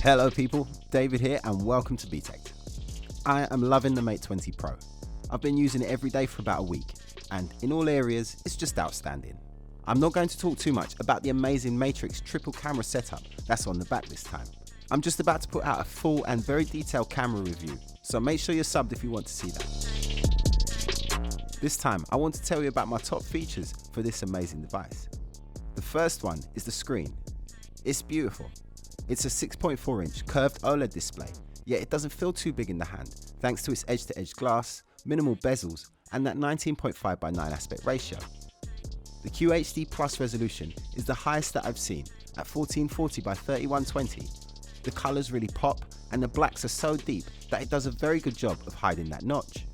Hello people, David here and welcome to Btekt. I am loving the Mate 20 Pro. I've been using it every day for about a week and in all areas it's just outstanding. I'm not going to talk too much about the amazing Matrix triple camera setup that's on the back this time. I'm just about to put out a full and very detailed camera review, so make sure you're subbed if you want to see that. This time I want to tell you about my top features for this amazing device. The first one is the screen. It's beautiful. It's a 6.4 inch curved OLED display, yet it doesn't feel too big in the hand thanks to its edge-to-edge glass, minimal bezels and that 19.5 by 9 aspect ratio. The QHD Plus resolution is the highest that I've seen at 1440 by 3120. The colours really pop and the blacks are so deep that it does a very good job of hiding that notch.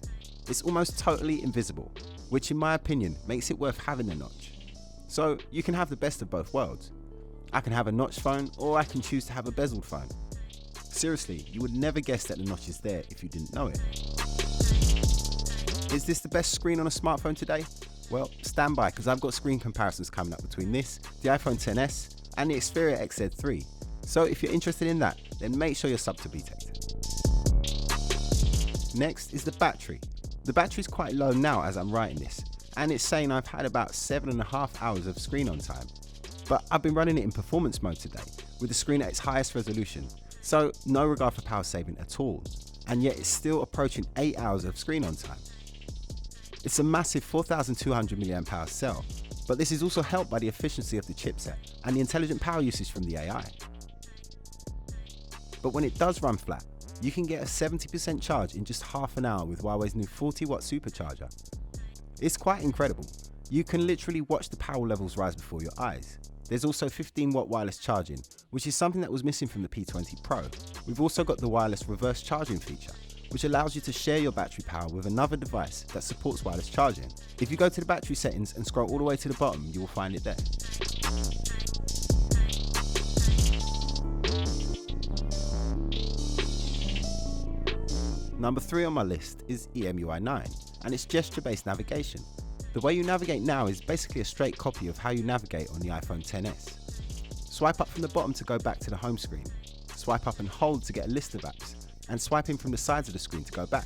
It's almost totally invisible, which in my opinion makes it worth having a notch. So you can have the best of both worlds. I can have a notch phone or I can choose to have a bezeled phone. Seriously, you would never guess that the notch is there if you didn't know it. Is this the best screen on a smartphone today? Well, stand by because I've got screen comparisons coming up between this, the iPhone XS and the Xperia XZ3. So if you're interested in that, then make sure you're subbed to Btekt. Next is the battery. The battery is quite low now as I'm writing this, and it's saying I've had about 7.5 hours of screen on time. But I've been running it in performance mode today, with the screen at its highest resolution, so no regard for power saving at all, and yet it's still approaching 8 hours of screen on time. It's a massive 4200 mAh cell, but this is also helped by the efficiency of the chipset and the intelligent power usage from the AI. But when it does run flat, you can get a 70% charge in just half an hour with Huawei's new 40-watt supercharger. It's quite incredible. You can literally watch the power levels rise before your eyes. There's also 15-watt wireless charging, which is something that was missing from the P20 Pro. We've also got the wireless reverse charging feature, which allows you to share your battery power with another device that supports wireless charging. If you go to the battery settings and scroll all the way to the bottom, you will find it there. Number 3 on my list is EMUI 9, and its gesture-based navigation. The way you navigate now is basically a straight copy of how you navigate on the iPhone XS. Swipe up from the bottom to go back to the home screen, swipe up and hold to get a list of apps, and swipe in from the sides of the screen to go back.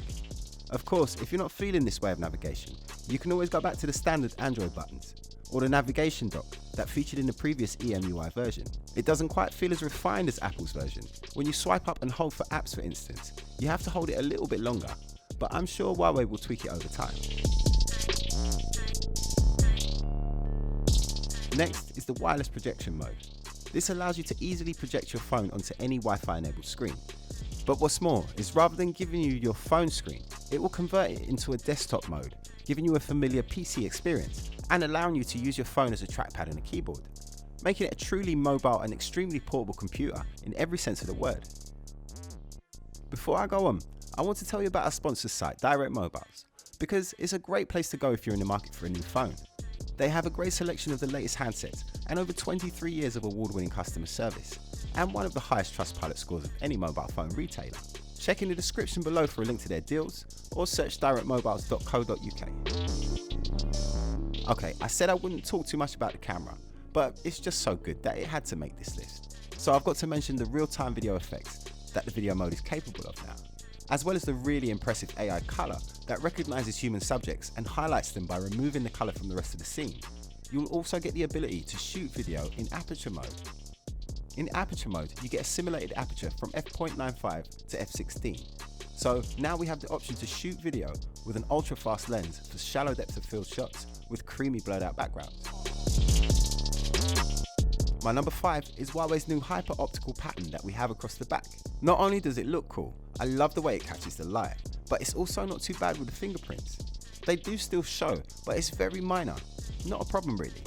Of course, if you're not feeling this way of navigation, you can always go back to the standard Android buttons, or the navigation dock that featured in the previous EMUI version. It doesn't quite feel as refined as Apple's version. When you swipe up and hold for apps for instance, you have to hold it a little bit longer, but I'm sure Huawei will tweak it over time. Next is the wireless projection mode. This allows you to easily project your phone onto any Wi-Fi enabled screen. But what's more is rather than giving you your phone screen, it will convert it into a desktop mode, giving you a familiar PC experience and allowing you to use your phone as a trackpad and a keyboard, making it a truly mobile and extremely portable computer in every sense of the word. Before I go on, I want to tell you about our sponsor site, Direct Mobiles, because it's a great place to go if you're in the market for a new phone. They have a great selection of the latest handsets and over 23 years of award-winning customer service and one of the highest Trustpilot scores of any mobile phone retailer. Check in the description below for a link to their deals or search directmobiles.co.uk. Okay, I said I wouldn't talk too much about the camera, but it's just so good that it had to make this list. So I've got to mention the real-time video effects that the video mode is capable of now, as well as the really impressive AI color that recognizes human subjects and highlights them by removing the color from the rest of the scene. You'll also get the ability to shoot video in aperture mode. In aperture mode, you get a simulated aperture from f.95 to f16. So now we have the option to shoot video with an ultra fast lens for shallow depth of field shots with creamy blurred out backgrounds. My number 5 is Huawei's new hyper optical pattern that we have across the back. Not only does it look cool, I love the way it catches the light, but it's also not too bad with the fingerprints. They do still show, but it's very minor, not a problem really.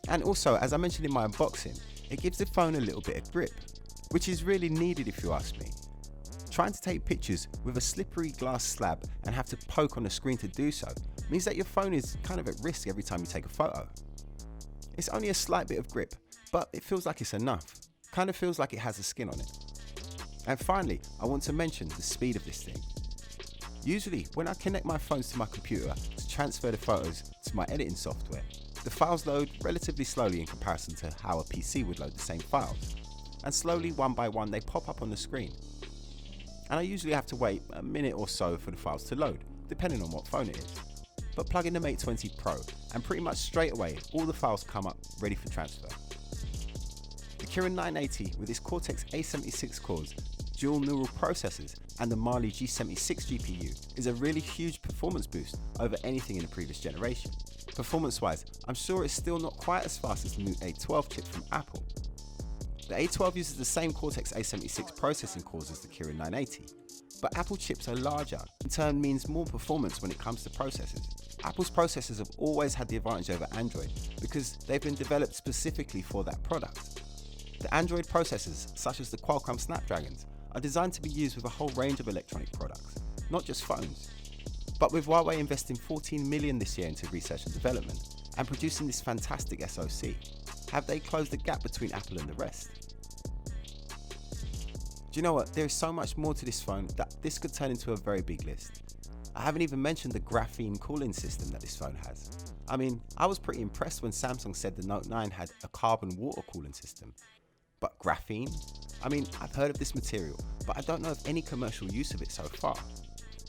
And also, as I mentioned in my unboxing, it gives the phone a little bit of grip, which is really needed if you ask me. Trying to take pictures with a slippery glass slab and have to poke on the screen to do so means that your phone is kind of at risk every time you take a photo. It's only a slight bit of grip, but it feels like it's enough. Kind of feels like it has a skin on it. And finally, I want to mention the speed of this thing. Usually, when I connect my phones to my computer to transfer the photos to my editing software, the files load relatively slowly in comparison to how a PC would load the same files. and slowly one by one they pop up on the screen. And I usually have to wait a minute or so for the files to load, depending on what phone it is. But plug in the Mate 20 Pro and pretty much straight away all the files come up ready for transfer. The Kirin 980 with its Cortex A76 cores, dual neural processors and the Mali G76 GPU is a really huge performance boost over anything in the previous generation. Performance wise, I'm sure it's still not quite as fast as the new A12 chip from Apple. The A12 uses the same Cortex A76 processing cores as the Kirin 980, but Apple chips are larger, in turn means more performance when it comes to processors. Apple's processors have always had the advantage over Android because they've been developed specifically for that product. The Android processors, such as the Qualcomm Snapdragons, are designed to be used with a whole range of electronic products, not just phones. But with Huawei investing 14 million this year into research and development and producing this fantastic SoC, have they closed the gap between Apple and the rest? Do you know what? There is so much more to this phone that this could turn into a very big list. I haven't even mentioned the graphene cooling system that this phone has. I mean, I was pretty impressed when Samsung said the Note 9 had a carbon water cooling system. But graphene? I mean, I've heard of this material, but I don't know of any commercial use of it so far.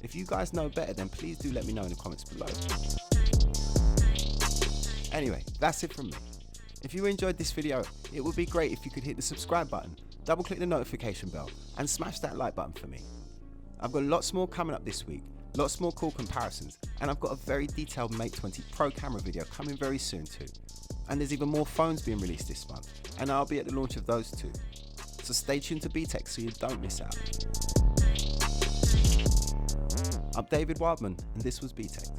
If you guys know better, then please do let me know in the comments below. Anyway, that's it from me. If you enjoyed this video, it would be great if you could hit the subscribe button, double click the notification bell, and smash that like button for me. I've got lots more coming up this week, lots more cool comparisons, and I've got a very detailed Mate 20 Pro camera video coming very soon too. And there's even more phones being released this month, and I'll be at the launch of those too. So stay tuned to Btekt so you don't miss out. I'm David Wildman, and this was Btekt.